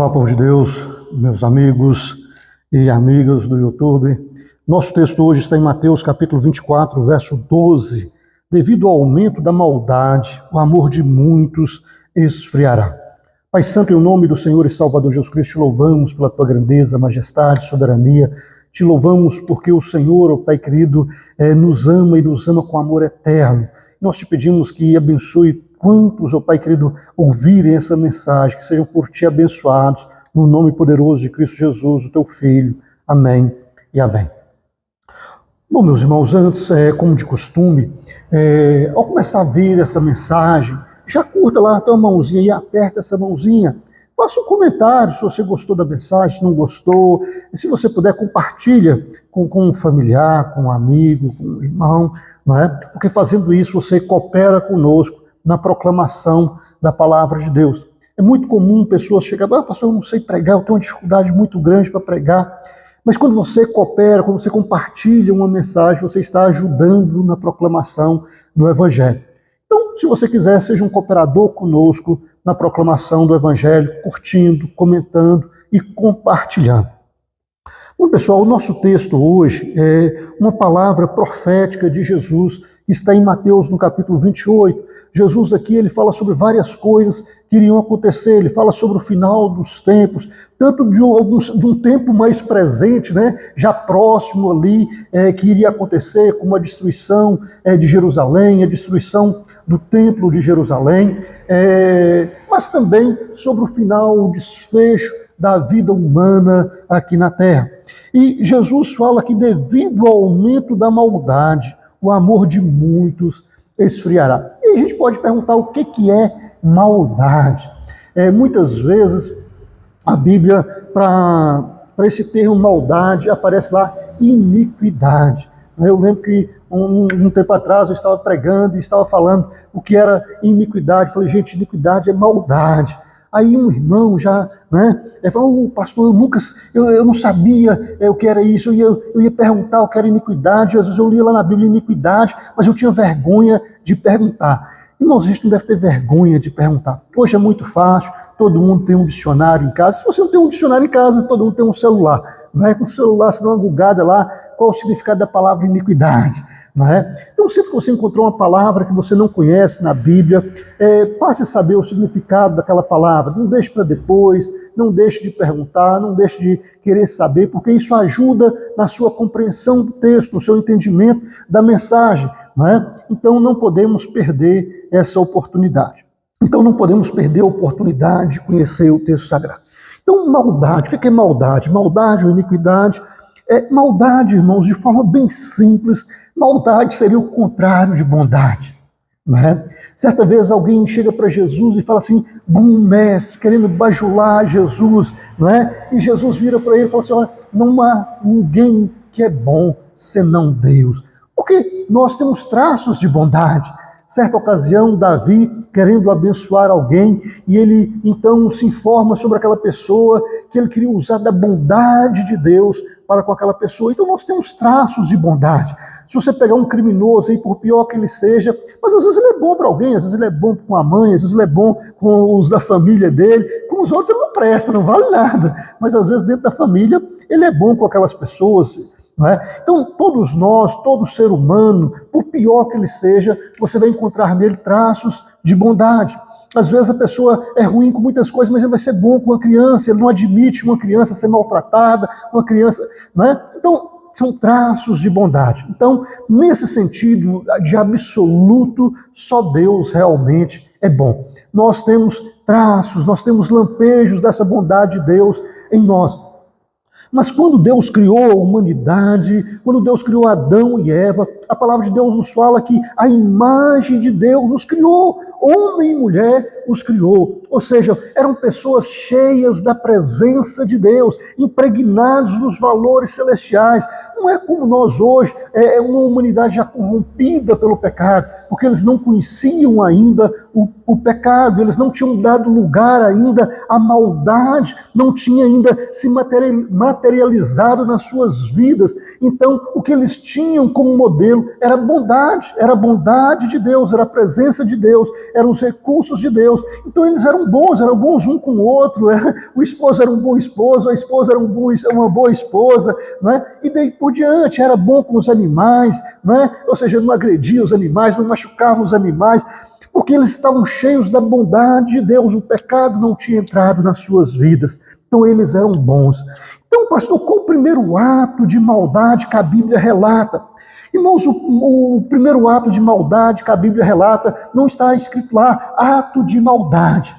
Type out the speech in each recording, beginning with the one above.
Olá, povo de Deus, meus amigos e amigas do YouTube. Nosso texto hoje está em Mateus capítulo 24, verso 12. Devido ao aumento da maldade, o amor de muitos esfriará. Pai Santo, em nome do Senhor e Salvador Jesus Cristo, te louvamos pela tua grandeza, majestade, soberania. Te louvamos porque o Senhor, ó Pai querido, nos ama e nos ama com amor eterno. Nós te pedimos que abençoe quantos, ó Pai querido, ouvirem essa mensagem, que sejam por ti abençoados, no nome poderoso de Cristo Jesus, o teu Filho. Amém e amém. Bom, meus irmãos, antes, como de costume, ao começar a ver essa mensagem, já curta lá a tua mãozinha e aperta essa mãozinha. Faça um comentário se você gostou da mensagem, se não gostou. E se você puder, compartilha com um familiar, com um amigo, com um irmão, não é? Porque fazendo isso você coopera conosco na proclamação da palavra de Deus. É muito comum pessoas chegarem, pastor, eu não sei pregar, eu tenho uma dificuldade muito grande para pregar. Mas quando você coopera, quando você compartilha uma mensagem, você está ajudando na proclamação do Evangelho. Então, se você quiser, seja um cooperador conosco na proclamação do Evangelho, curtindo, comentando e compartilhando. Bom, pessoal, o nosso texto hoje é uma palavra profética de Jesus, que está em Mateus, no capítulo 28. Jesus aqui, ele fala sobre várias coisas que iriam acontecer, ele fala sobre o final dos tempos, tanto de um tempo mais presente, né, já próximo ali, que iria acontecer, como a destruição de Jerusalém, a destruição do templo de Jerusalém, mas também sobre o final, o desfecho da vida humana aqui na terra. E Jesus fala que devido ao aumento da maldade, o amor de muitos esfriará. E a gente pode perguntar o que é maldade. Muitas vezes a Bíblia, para esse termo maldade, aparece lá iniquidade. Eu lembro que um tempo atrás eu estava pregando e estava falando o que era iniquidade. Eu falei, gente, iniquidade é maldade. Aí um irmão já, né, falou, pastor, eu não sabia o que era isso, eu ia perguntar o que era iniquidade, às vezes eu lia lá na Bíblia iniquidade, mas eu tinha vergonha de perguntar. Irmãos, a gente não deve ter vergonha de perguntar. Hoje é muito fácil, todo mundo tem um dicionário em casa. Se você não tem um dicionário em casa, todo mundo tem um celular. Não é? Com o celular você dá uma gugada lá, qual o significado da palavra iniquidade. Não é? Então, sempre que você encontrou uma palavra que você não conhece na Bíblia, passe a saber o significado daquela palavra. Não deixe para depois, não deixe de perguntar, não deixe de querer saber, porque isso ajuda na sua compreensão do texto, no seu entendimento da mensagem. Não é? Então, não podemos perder essa oportunidade. Então, não podemos perder a oportunidade de conhecer o texto sagrado. Então, maldade, o que é maldade? Maldade ou iniquidade? Maldade, irmãos, de forma bem simples, maldade seria o contrário de bondade. Não é? Certa vez alguém chega para Jesus e fala assim, bom mestre, querendo bajular Jesus, não é? E Jesus vira para ele e fala assim, olha, não há ninguém que é bom senão Deus. Porque nós temos traços de bondade. Certa ocasião, Davi, querendo abençoar alguém, e ele então se informa sobre aquela pessoa, que ele queria usar da bondade de Deus para com aquela pessoa. Então nós temos traços de bondade. Se você pegar um criminoso, aí, por pior que ele seja, mas às vezes ele é bom para alguém, às vezes ele é bom com a mãe, às vezes ele é bom com os da família dele, com os outros ele não presta, não vale nada. Mas às vezes dentro da família ele é bom com aquelas pessoas. Não é? Então, todos nós, todo ser humano, por pior que ele seja, você vai encontrar nele traços de bondade. Às vezes a pessoa é ruim com muitas coisas, mas ele vai ser bom com uma criança, ele não admite uma criança ser maltratada, uma criança... Não é? Então, são traços de bondade. Então, nesse sentido de absoluto, só Deus realmente é bom. Nós temos traços, nós temos lampejos dessa bondade de Deus em nós. Mas quando Deus criou a humanidade, quando Deus criou Adão e Eva, a palavra de Deus nos fala que a imagem de Deus os criou, homem e mulher os criou. Ou seja, eram pessoas cheias da presença de Deus, impregnados dos valores celestiais. Não é como nós hoje, é uma humanidade já corrompida pelo pecado, porque eles não conheciam ainda o pecado, eles não tinham dado lugar ainda à maldade, não tinha ainda se materializado nas suas vidas. Então, o que eles tinham como modelo era a bondade de Deus, era a presença de Deus, eram os recursos de Deus. Deus. Então eles eram bons um com o outro. O esposo era um bom esposo, a esposa era uma boa esposa, né? E daí por diante, era bom com os animais, né? Ou seja, não agredia os animais, não machucava os animais, porque eles estavam cheios da bondade de Deus, o pecado não tinha entrado nas suas vidas. Então eles eram bons. Então, pastor, qual o primeiro ato de maldade que a Bíblia relata? Irmãos, o primeiro ato de maldade que a Bíblia relata não está escrito lá, ato de maldade.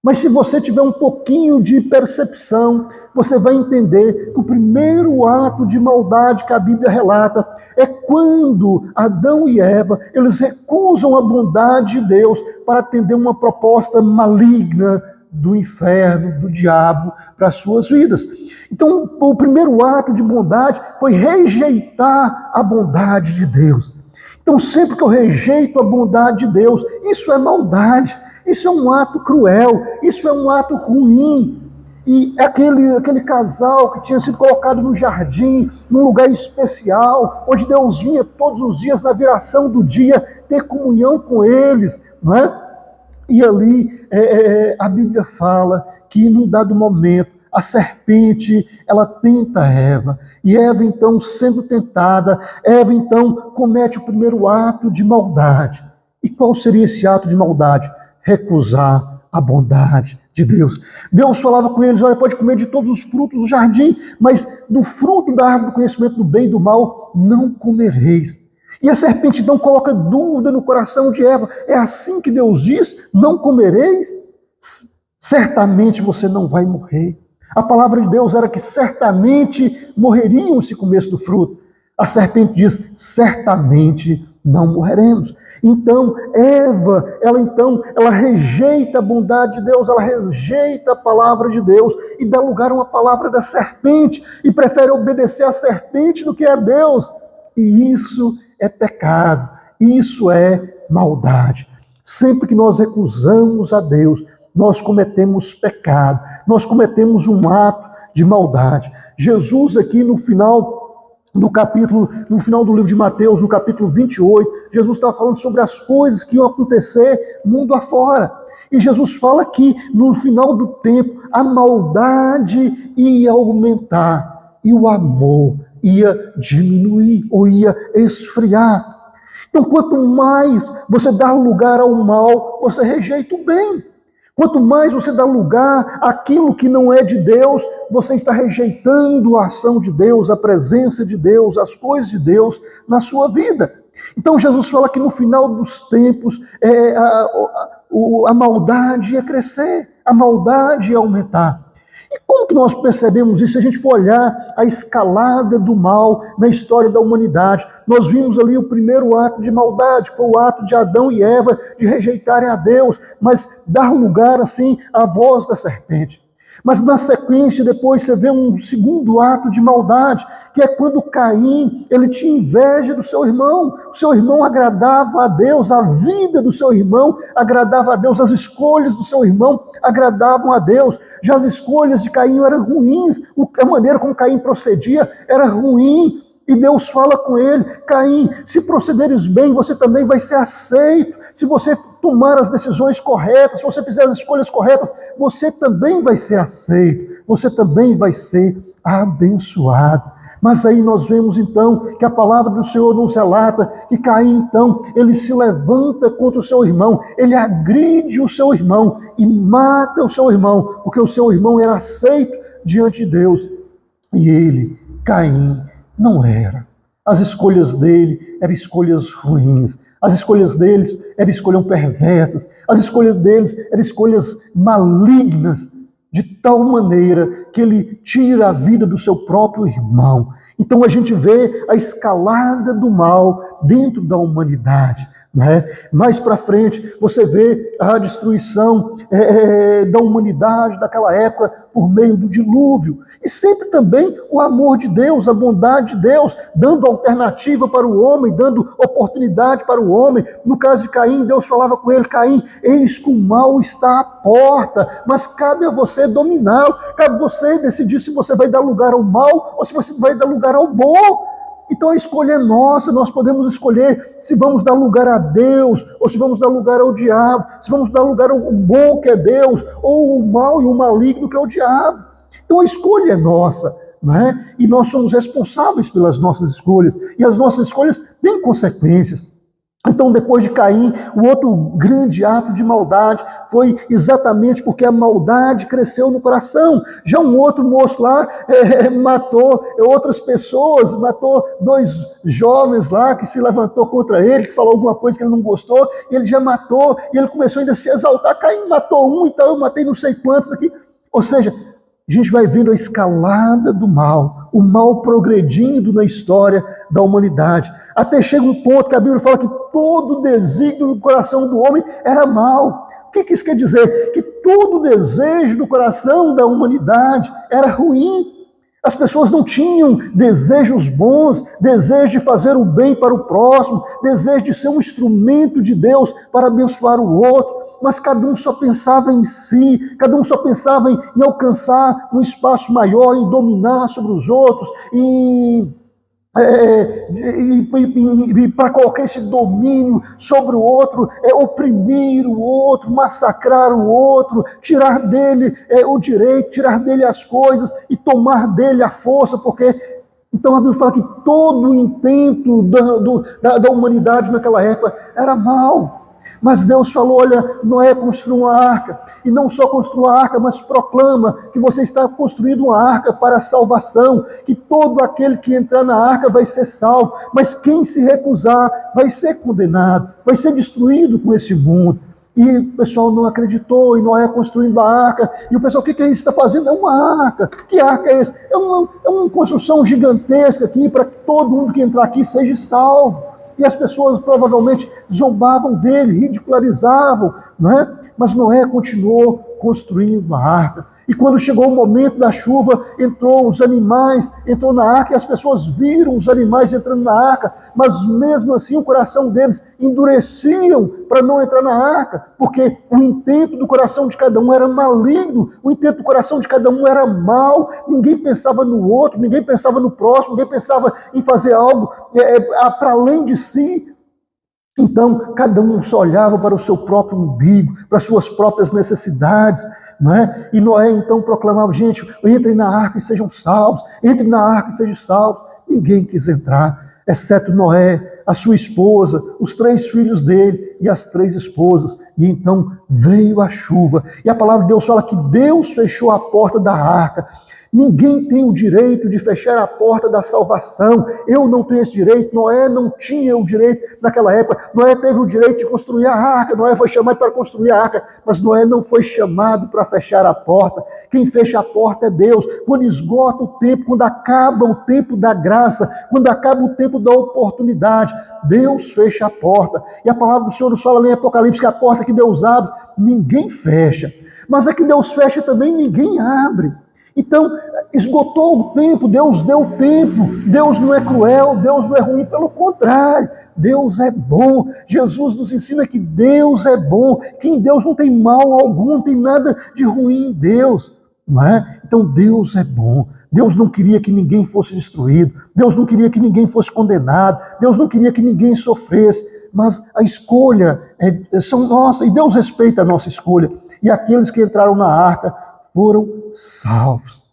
Mas se você tiver um pouquinho de percepção, você vai entender que o primeiro ato de maldade que a Bíblia relata é quando Adão e Eva, eles recusam a bondade de Deus para atender uma proposta maligna do inferno, do diabo, para as suas vidas. Então, o primeiro ato de bondade foi rejeitar a bondade de Deus. Então, sempre que eu rejeito a bondade de Deus, isso é maldade, isso é um ato cruel, isso é um ato ruim. E aquele casal que tinha sido colocado no jardim, num lugar especial, onde Deus vinha todos os dias, na viração do dia, ter comunhão com eles, não é? E ali a Bíblia fala que num dado momento a serpente, ela tenta Eva, e Eva então sendo tentada, Eva então comete o primeiro ato de maldade. E qual seria esse ato de maldade? Recusar a bondade de Deus. Deus falava com eles, olha, pode comer de todos os frutos do jardim, mas do fruto da árvore do conhecimento do bem e do mal não comereis. E a serpente então coloca dúvida no coração de Eva. É assim que Deus diz? Não comereis? Certamente você não vai morrer. A palavra de Deus era que certamente morreriam se comesse do fruto. A serpente diz, certamente não morreremos. Então, Eva, ela rejeita a bondade de Deus, ela rejeita a palavra de Deus e dá lugar a uma palavra da serpente e prefere obedecer à serpente do que a Deus. E isso é pecado, isso é maldade. Sempre que nós recusamos a Deus, nós cometemos pecado, nós cometemos um ato de maldade. Jesus aqui no final do livro de Mateus, no capítulo 28, Jesus estava falando sobre as coisas que iam acontecer mundo afora. E Jesus fala que no final do tempo a maldade ia aumentar e o amor ia diminuir ou ia esfriar. Então, quanto mais você dá lugar ao mal, você rejeita o bem. Quanto mais você dá lugar àquilo que não é de Deus, você está rejeitando a ação de Deus, a presença de Deus, as coisas de Deus na sua vida. Então Jesus fala que no final dos tempos a maldade ia crescer, a maldade ia aumentar. E como que nós percebemos isso? Se a gente for olhar a escalada do mal na história da humanidade, nós vimos ali o primeiro ato de maldade, que foi o ato de Adão e Eva de rejeitarem a Deus, mas dar lugar assim à voz da serpente. Mas na sequência, depois você vê um segundo ato de maldade, que é quando Caim, ele tinha inveja do seu irmão. O seu irmão agradava a Deus, a vida do seu irmão agradava a Deus, as escolhas do seu irmão agradavam a Deus. Já as escolhas de Caim eram ruins, a maneira como Caim procedia era ruim. E Deus fala com ele, Caim, se procederes bem, você também vai ser aceito. Se você tomar as decisões corretas, se você fizer as escolhas corretas, você também vai ser aceito, você também vai ser abençoado. Mas aí nós vemos então que a palavra do Senhor nos relata que Caim então, ele se levanta contra o seu irmão, ele agride o seu irmão e mata o seu irmão, porque o seu irmão era aceito diante de Deus. E ele, Caim, não era. As escolhas dele eram escolhas ruins. As escolhas deles eram escolhas perversas. As escolhas deles eram escolhas malignas, de tal maneira que ele tira a vida do seu próprio irmão. Então a gente vê a escalada do mal dentro da humanidade. Né? Mais para frente, você vê a destruição da humanidade daquela época por meio do dilúvio. E sempre também o amor de Deus, a bondade de Deus, dando alternativa para o homem, dando oportunidade para o homem. No caso de Caim, Deus falava com ele, Caim, eis que o mal está à porta, mas cabe a você dominá-lo, cabe a você decidir se você vai dar lugar ao mal ou se você vai dar lugar ao bom. Então a escolha é nossa, nós podemos escolher se vamos dar lugar a Deus, ou se vamos dar lugar ao diabo, se vamos dar lugar ao bom que é Deus, ou o mal e o maligno que é o diabo. Então a escolha é nossa, não é? E nós somos responsáveis pelas nossas escolhas, e as nossas escolhas têm consequências. Então, depois de Caim, o outro grande ato de maldade foi exatamente porque a maldade cresceu no coração. Já um outro moço lá matou outras pessoas, matou 2 jovens lá que se levantou contra ele, que falou alguma coisa que ele não gostou, e ele já matou, e ele começou ainda a se exaltar. Caim matou um, então eu matei não sei quantos aqui. Ou seja, a gente vai vendo a escalada do mal, o mal progredindo na história da humanidade. Até chega um ponto que a Bíblia fala que todo desígnio do coração do homem era mal. O que isso quer dizer? Que todo desejo do coração da humanidade era ruim. As pessoas não tinham desejos bons, desejo de fazer o bem para o próximo, desejo de ser um instrumento de Deus para abençoar o outro, mas cada um só pensava em si, cada um só pensava em alcançar um espaço maior, em dominar sobre os outros, para colocar esse domínio sobre o outro, oprimir o outro, massacrar o outro, tirar dele o direito, tirar dele as coisas e tomar dele a força, porque então a Bíblia fala que todo o intento da humanidade naquela época era mal. Mas Deus falou, olha, Noé construiu uma arca, e não só construiu a arca, mas proclama que você está construindo uma arca para a salvação, que todo aquele que entrar na arca vai ser salvo, mas quem se recusar vai ser condenado, vai ser destruído com esse mundo. E o pessoal não acreditou, e Noé construindo a arca, e o pessoal, o que é isso que está fazendo? É uma arca. Que arca é essa? É uma construção gigantesca aqui, para que todo mundo que entrar aqui seja salvo. E as pessoas provavelmente zombavam dele, ridicularizavam, né? Mas Noé continuou construindo a arca. E quando chegou o momento da chuva, entrou os animais, entrou na arca, e as pessoas viram os animais entrando na arca, mas mesmo assim o coração deles endureciam para não entrar na arca, porque o intento do coração de cada um era maligno, o intento do coração de cada um era mau, ninguém pensava no outro, ninguém pensava no próximo, ninguém pensava em fazer algo para além de si. Então, cada um só olhava para o seu próprio umbigo, para as suas próprias necessidades, não é? E Noé então proclamava, gente, entrem na arca e sejam salvos, entrem na arca e sejam salvos. Ninguém quis entrar, exceto Noé, a sua esposa, os 3 filhos dele e as 3 esposas. E então veio a chuva. E a palavra de Deus fala que Deus fechou a porta da arca. Ninguém tem o direito de fechar a porta da salvação. Eu não tenho esse direito. Noé não tinha o direito naquela época. Noé teve o direito de construir a arca. Noé foi chamado para construir a arca, mas Noé não foi chamado para fechar a porta. Quem fecha a porta é Deus. Quando esgota o tempo, quando acaba o tempo da graça, quando acaba o tempo da oportunidade, Deus fecha a porta. E a palavra do Senhor nos fala em Apocalipse que a porta que Deus abre, ninguém fecha. Mas a que Deus fecha também, ninguém abre. Então, esgotou o tempo, Deus deu tempo, Deus não é cruel, Deus não é ruim, pelo contrário, Deus é bom. Jesus nos ensina que Deus é bom, que em Deus não tem mal algum, não tem nada de ruim em Deus, não é? Então Deus é bom, Deus não queria que ninguém fosse destruído, Deus não queria que ninguém fosse condenado, Deus não queria que ninguém sofresse, mas a escolha são nossa, e Deus respeita a nossa escolha, e aqueles que entraram na arca foram salvos.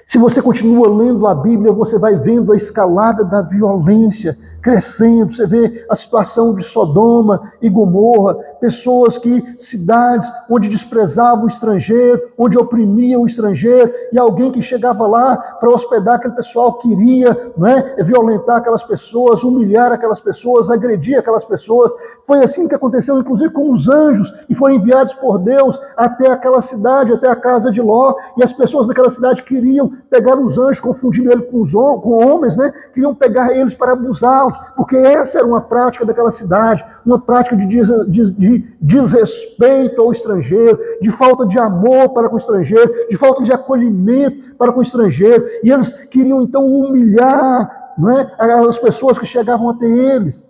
Se você continua lendo a Bíblia, você vai vendo a escalada da violência crescendo. Você vê a situação de Sodoma e Gomorra, cidades onde desprezavam o estrangeiro, onde oprimiam o estrangeiro, e alguém que chegava lá para hospedar aquele pessoal queria, violentar aquelas pessoas, humilhar aquelas pessoas, agredir aquelas pessoas. Foi assim que aconteceu, inclusive, com os anjos que foram enviados por Deus até aquela cidade, até a casa de Ló, e as pessoas daquela cidade queriam pegar os anjos, confundindo ele com homens, queriam pegar eles para abusá-los, porque essa era uma prática daquela cidade, uma prática de desrespeito ao estrangeiro, de falta de amor para com o estrangeiro, de falta de acolhimento para com o estrangeiro, e eles queriam então humilhar as pessoas que chegavam até eles.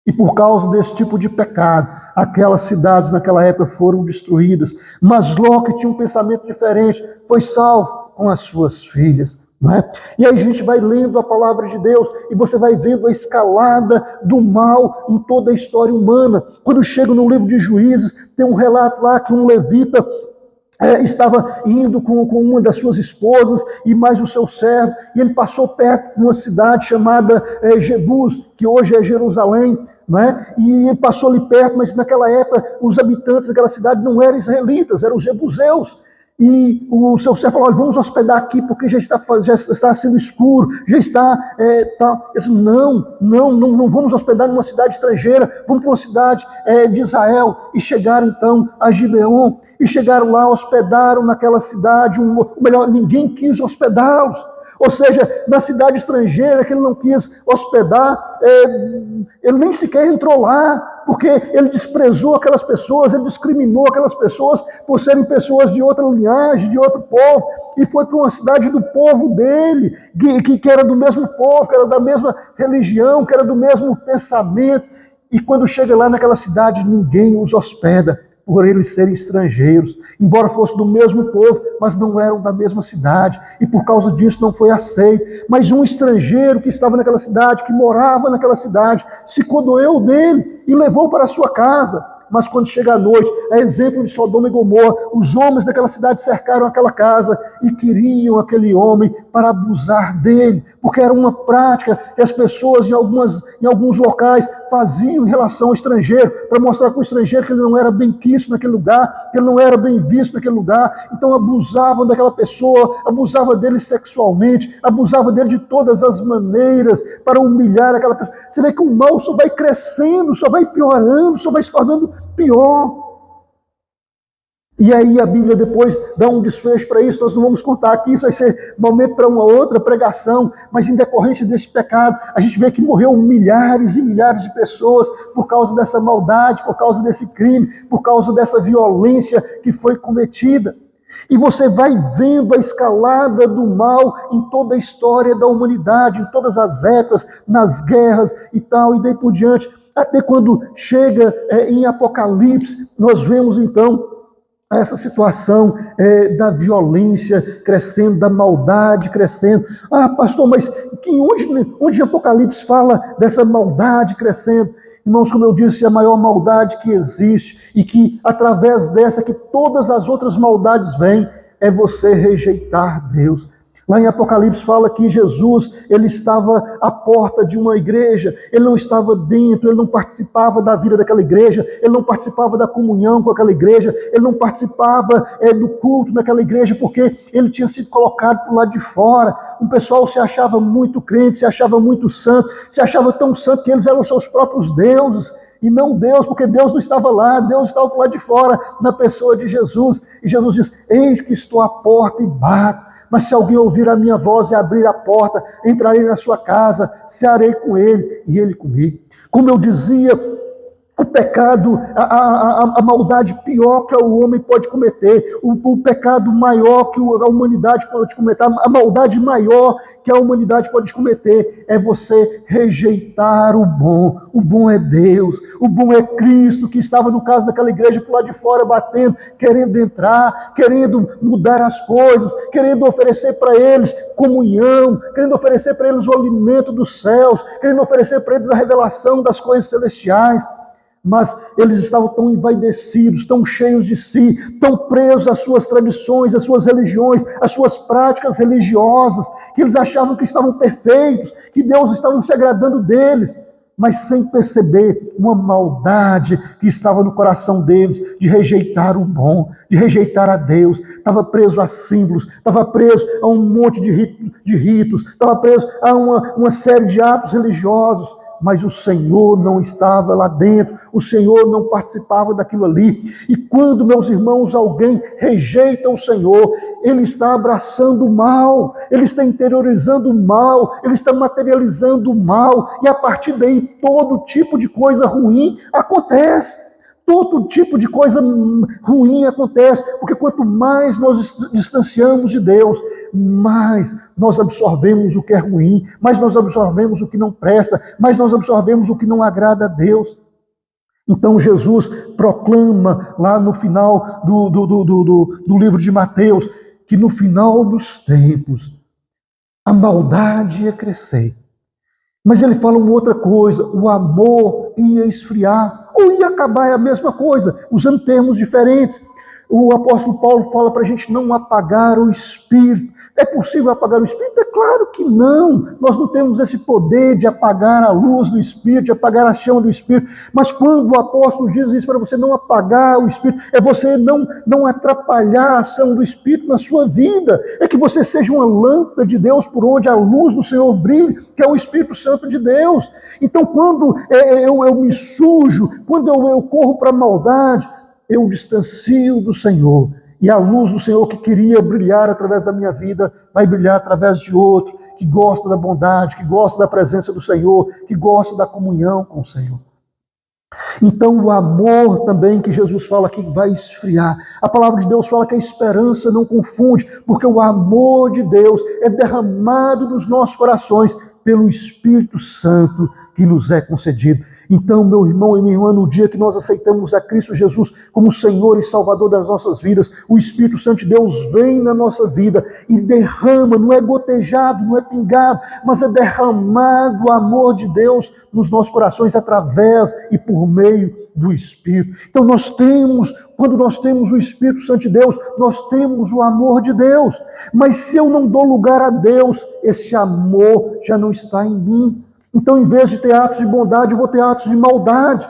E por causa desse tipo de pecado, aquelas cidades naquela época foram destruídas. Mas Ló, que tinha um pensamento diferente, foi salvo com as suas filhas. não é? E aí a gente vai lendo a palavra de Deus e você vai vendo a escalada do mal em toda a história humana. Quando chega no livro de Juízes, tem um relato lá que um levita estava indo com uma das suas esposas e mais o seu servo, e ele passou perto de uma cidade chamada Jebus, que hoje é Jerusalém, né? E ele passou ali perto, mas naquela época os habitantes daquela cidade não eram israelitas, eram os jebuseus. E o seu servo falou: olha, vamos hospedar aqui porque já está sendo escuro, já está tal. Ele disse: não vamos hospedar numa cidade estrangeira, vamos para uma cidade de Israel. E chegaram então a Gibeon, e chegaram lá, hospedaram naquela cidade, ou melhor, ninguém quis hospedá-los. Ou seja, na cidade estrangeira que ele não quis hospedar, ele nem sequer entrou lá, porque ele desprezou aquelas pessoas, ele discriminou aquelas pessoas por serem pessoas de outra linhagem, de outro povo, e foi para uma cidade do povo dele, que era do mesmo povo, que era da mesma religião, que era do mesmo pensamento, e quando chega lá naquela cidade, ninguém os hospeda, por eles serem estrangeiros, embora fossem do mesmo povo, mas não eram da mesma cidade, e por causa disso não foi aceito. Mas um estrangeiro que estava naquela cidade, que morava naquela cidade, se condoeu dele e levou para a sua casa. Mas quando chega a noite, é exemplo de Sodoma e Gomorra, os homens daquela cidade cercaram aquela casa e queriam aquele homem para abusar dele, porque era uma prática que as pessoas em alguns locais faziam em relação ao estrangeiro, para mostrar para o estrangeiro que ele não era bem quisto naquele lugar, que ele não era bem visto naquele lugar. Então abusavam daquela pessoa, abusavam dele sexualmente, abusavam dele de todas as maneiras para humilhar aquela pessoa. Você vê que o mal só vai crescendo, só vai piorando, só vai se tornando pior. E aí a Bíblia depois dá um desfecho para isso. Nós não vamos contar aqui, isso vai ser momento para uma outra pregação, mas em decorrência desse pecado, a gente vê que morreu milhares e milhares de pessoas por causa dessa maldade, por causa desse crime, por causa dessa violência que foi cometida. E você vai vendo a escalada do mal em toda a história da humanidade, em todas as épocas, nas guerras e tal, e daí por diante. Até quando chega em Apocalipse, nós vemos então essa situação da violência crescendo, da maldade crescendo. Ah, pastor, mas onde Apocalipse fala dessa maldade crescendo? Irmãos, como eu disse, é a maior maldade que existe e que através dessa que todas as outras maldades vêm, é você rejeitar Deus. Lá em Apocalipse fala que Jesus, ele estava à porta de uma igreja, ele não estava dentro, ele não participava da vida daquela igreja, ele não participava da comunhão com aquela igreja, ele não participava do culto naquela igreja, porque ele tinha sido colocado para o lado de fora. O pessoal se achava muito crente, se achava muito santo, se achava tão santo que eles eram seus próprios deuses, e não Deus, porque Deus não estava lá, Deus estava para o lado de fora, na pessoa de Jesus. E Jesus diz: eis que estou à porta e bato. Mas se alguém ouvir a minha voz e abrir a porta, entrarei na sua casa, cearei com ele e ele comigo. Como eu dizia, o pecado, a maldade pior que o homem pode cometer, o pecado maior que a humanidade pode cometer, a maldade maior que a humanidade pode cometer é você rejeitar o bom. O bom é Deus, o bom é Cristo, que estava no caso daquela igreja por lá de fora batendo, querendo entrar, querendo mudar as coisas, querendo oferecer para eles comunhão, querendo oferecer para eles o alimento dos céus, querendo oferecer para eles a revelação das coisas celestiais. Mas eles estavam tão envaidecidos, tão cheios de si, tão presos às suas tradições, às suas religiões, às suas práticas religiosas, que eles achavam que estavam perfeitos, que Deus estava se agradando deles, mas sem perceber uma maldade que estava no coração deles, de rejeitar o bom, de rejeitar a Deus. Estava preso a símbolos, estava preso a um monte de ritos, estava preso a uma série de atos religiosos, mas o Senhor não estava lá dentro, o Senhor não participava daquilo ali. E quando, meus irmãos, alguém rejeita o Senhor, ele está abraçando o mal, ele está interiorizando o mal, ele está materializando o mal, e a partir daí todo tipo de coisa ruim acontece. Todo tipo de coisa ruim acontece, porque quanto mais nós distanciamos de Deus, mais nós absorvemos o que é ruim, mais nós absorvemos o que não presta, mais nós absorvemos o que não agrada a Deus. Então Jesus proclama lá no final do livro de Mateus, que no final dos tempos a maldade ia crescer. Mas ele fala uma outra coisa, o amor ia esfriar, ou ia acabar, é a mesma coisa, usando termos diferentes. O apóstolo Paulo fala para a gente não apagar o Espírito. É possível apagar o Espírito? É claro que não. Nós não temos esse poder de apagar a luz do Espírito, de apagar a chama do Espírito. Mas quando o apóstolo diz isso para você não apagar o Espírito, é você não atrapalhar a ação do Espírito na sua vida. É que você seja uma lâmpada de Deus por onde a luz do Senhor brilhe, que é o Espírito Santo de Deus. Então quando eu me sujo, quando eu corro para a maldade, eu distancio do Senhor. E a luz do Senhor que queria brilhar através da minha vida, vai brilhar através de outro, que gosta da bondade, que gosta da presença do Senhor, que gosta da comunhão com o Senhor. Então o amor também que Jesus fala aqui vai esfriar. A palavra de Deus fala que a esperança não confunde, porque o amor de Deus é derramado nos nossos corações pelo Espírito Santo que nos é concedido. Então, meu irmão e minha irmã, no dia que nós aceitamos a Cristo Jesus como Senhor e Salvador das nossas vidas, o Espírito Santo de Deus vem na nossa vida e derrama, não é gotejado, não é pingado, mas é derramado o amor de Deus nos nossos corações através e por meio do Espírito. Então quando nós temos o Espírito Santo de Deus, nós temos o amor de Deus. Mas se eu não dou lugar a Deus, esse amor já não está em mim. Então, em vez de ter atos de bondade, eu vou ter atos de maldade.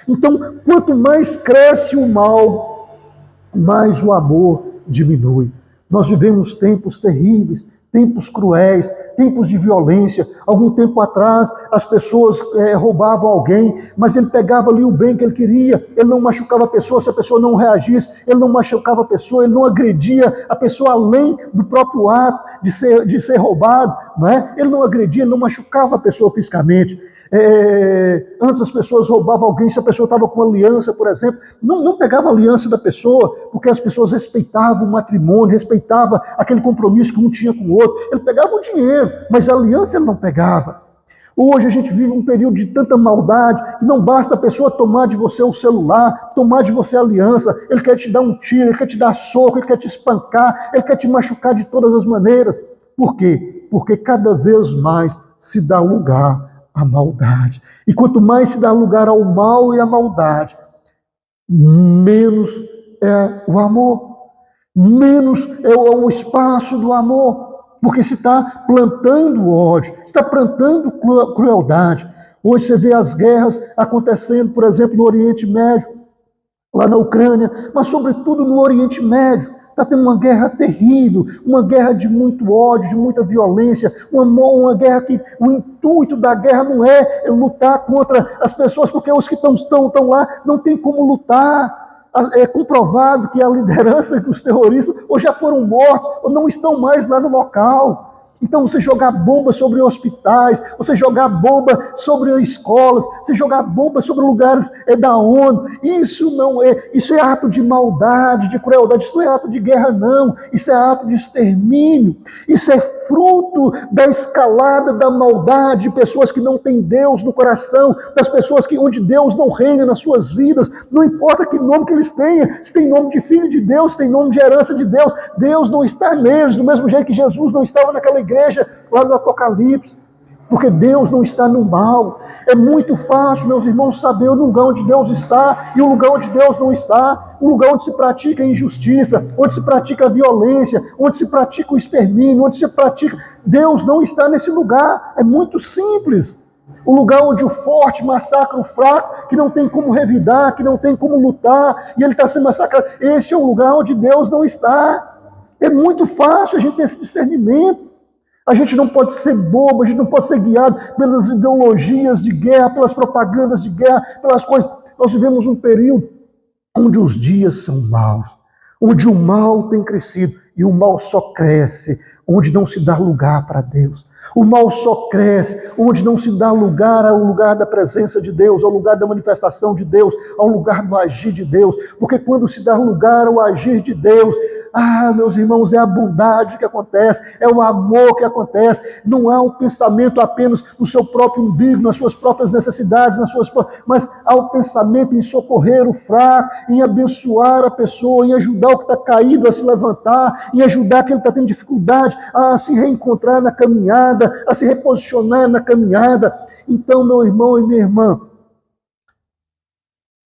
Então, quanto mais cresce o mal, mais o amor diminui. Nós vivemos tempos terríveis, tempos cruéis, tempos de violência. Algum tempo atrás, as pessoas roubavam alguém, mas ele pegava ali o bem que ele queria, ele não machucava a pessoa, se a pessoa não reagisse, ele não machucava a pessoa, ele não agredia a pessoa além do próprio ato de ser roubado, não é? Ele não agredia, ele não machucava a pessoa fisicamente. Antes as pessoas roubavam alguém, se a pessoa estava com aliança, por exemplo, não pegava a aliança da pessoa, porque as pessoas respeitavam o matrimônio, respeitavam aquele compromisso que um tinha com o outro. Ele pegava o dinheiro, mas a aliança ele não pegava. Hoje a gente vive um período de tanta maldade, que não basta a pessoa tomar de você o celular, tomar de você a aliança, ele quer te dar um tiro, ele quer te dar soco, ele quer te espancar, ele quer te machucar de todas as maneiras. Por quê? Porque cada vez mais se dá lugar à maldade. E quanto mais se dá lugar ao mal e à maldade, menos é o amor, menos é o espaço do amor, porque se está plantando ódio, está plantando crueldade. Hoje você vê as guerras acontecendo, por exemplo, no Oriente Médio, lá na Ucrânia, mas sobretudo no Oriente Médio. Está tendo uma guerra terrível, uma guerra de muito ódio, de muita violência, uma guerra que o intuito da guerra não é lutar contra as pessoas, porque os que estão lá não tem como lutar. É comprovado que a liderança, que os terroristas ou já foram mortos ou não estão mais lá no local. Então você jogar bomba sobre hospitais, você jogar bomba sobre escolas, você jogar bomba sobre lugares da ONU, isso é ato de maldade, de crueldade, isso não é ato de guerra não, isso é ato de extermínio, isso é fruto da escalada da maldade de pessoas que não têm Deus no coração, das pessoas onde Deus não reina nas suas vidas, não importa que nome que eles tenham, se tem nome de filho de Deus, se tem nome de herança de Deus, Deus não está neles, do mesmo jeito que Jesus não estava naquela igreja lá no Apocalipse, porque Deus não está no mal. É muito fácil, meus irmãos, saber o lugar onde Deus está e o lugar onde Deus não está, o lugar onde se pratica a injustiça, onde se pratica a violência, onde se pratica o extermínio, onde se pratica... Deus não está nesse lugar, é muito simples. O lugar onde o forte massacra o fraco, que não tem como revidar, que não tem como lutar, e ele está sendo massacrado. Esse é o lugar onde Deus não está. É muito fácil a gente ter esse discernimento. A gente não pode ser bobo, a gente não pode ser guiado pelas ideologias de guerra, pelas propagandas de guerra, pelas coisas. Nós vivemos um período onde os dias são maus, onde o mal tem crescido e o mal só cresce, onde não se dá lugar para Deus, O mal só cresce onde não se dá lugar ao lugar da presença de Deus, ao lugar da manifestação de Deus, ao lugar do agir de Deus. Porque quando se dá lugar ao agir de Deus, meus irmãos, é a bondade que acontece, é o amor que acontece. Não há um pensamento apenas no seu próprio umbigo, nas suas próprias necessidades, mas há um pensamento em socorrer o fraco, em abençoar a pessoa, em ajudar o que está caído a se levantar, em ajudar aquele que está tendo dificuldade a se reencontrar na caminhada, a se reposicionar na caminhada. Então, meu irmão e minha irmã,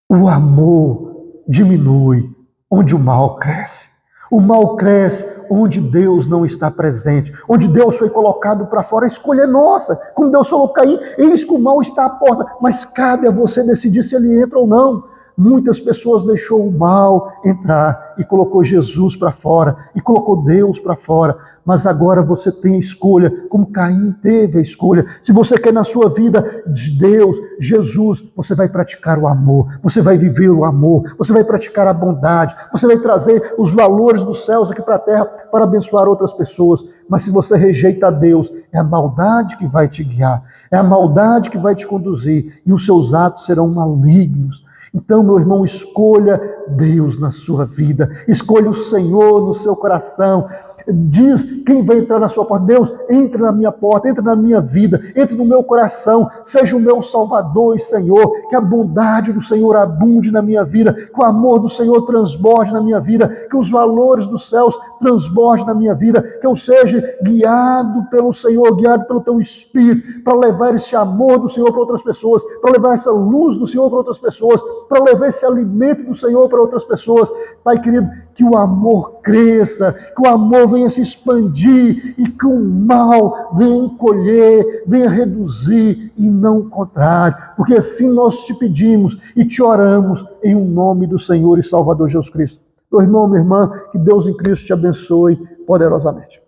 o amor diminui onde o mal cresce. O mal cresce onde Deus não está presente, onde Deus foi colocado para fora. A escolha é nossa. Como Deus falou, Caim, eis que o mal está à porta, mas cabe a você decidir se ele entra ou não. Muitas pessoas deixou o mal entrar e colocou Jesus para fora, e colocou Deus para fora. Mas agora você tem a escolha, como Caim teve a escolha. Se você quer na sua vida de Deus, Jesus, você vai praticar o amor, você vai viver o amor, você vai praticar a bondade, você vai trazer os valores dos céus aqui para a terra para abençoar outras pessoas. Mas se você rejeita a Deus, é a maldade que vai te guiar, é a maldade que vai te conduzir, e os seus atos serão malignos. Então, meu irmão, escolha Deus na sua vida, escolha o Senhor no seu coração. Diz quem vai entrar na sua porta: Deus, entre na minha porta, entre na minha vida, entre no meu coração, seja o meu Salvador e Senhor, que a bondade do Senhor abunde na minha vida, que o amor do Senhor transborde na minha vida, que os valores dos céus transbordem na minha vida, que eu seja guiado pelo Senhor, guiado pelo teu Espírito, para levar esse amor do Senhor para outras pessoas, para levar essa luz do Senhor para outras pessoas, para levar esse alimento do Senhor para outras pessoas. Pai querido, que o amor cresça, que o amor venha se expandir e que o mal venha encolher, venha reduzir e não o contrário. Porque assim nós te pedimos e te oramos em um nome do Senhor e Salvador Jesus Cristo. Meu irmão, minha irmã, que Deus em Cristo te abençoe poderosamente.